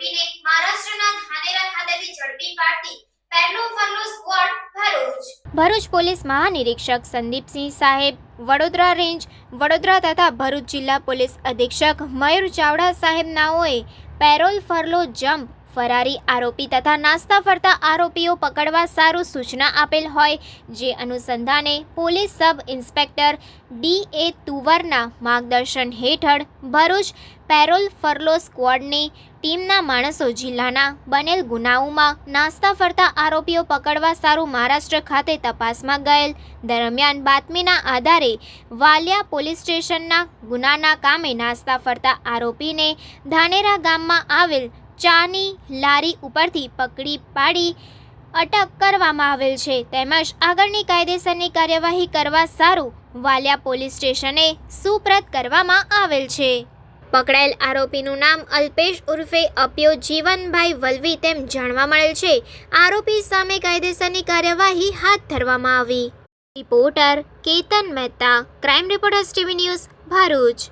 આરોપીને મહારાષ્ટ્રના ધાનેરા ખાતેથી ઝડપી પાડતી પહેલો ફરલો સ્ક્વોડ ભરૂચ પોલીસ મહાનિરીક્ષક સંદીપસિંહ સાહેબ, વડોદરા રેન્જ વડોદરા તથા ભરૂચ જિલ્લા પોલીસ અધિક્ષક મયુર ચાવડા સાહેબ નાઓએ પેરોલ ફરલો જમ્પ ફરારી આરોપી તથા નાસ્તા ફરતા આરોપીઓ પકડવા સારું સૂચના આપેલ હોય, જે અનુસંધાને પોલીસ સબ ઇન્સ્પેક્ટર D.A. તુવરના માર્ગદર્શન હેઠળ ભરૂચ પેરોલ ફરલો સ્ક્વોડની ટીમના માણસો જિલ્લાના બનેલ ગુનાઓમાં નાસ્તા ફરતા આરોપીઓ પકડવા સારું મહારાષ્ટ્ર ખાતે તપાસમાં ગયેલ દરમિયાન બાતમીના આધારે વાલિયા પોલીસ સ્ટેશનના ગુનાના કામે નાસ્તા ફરતા આરોપીને ધાનેરા ગામમાં આવેલ ચાની લારી ઉપરથી પકડી પાડી અટક કરવામાં આવેલ છે, તેમજ આગળની કાયદેસરની કાર્યવાહી કરવા સારું વાલિયા પોલીસ સ્ટેશને સુપ્રત કરવામાં આવેલ છે. પકડાયેલ આરોપીનું નામ અલ્પેશ ઉર્ફે અપ્યો જીવનભાઈ વલવી તેમ જાણવા મળેલ છે. આરોપી સામે કાયદેસરની કાર્યવાહી હાથ ધરવામાં આવી. Reporter Ketan Mehta, crime reporters TV news, Bharuch.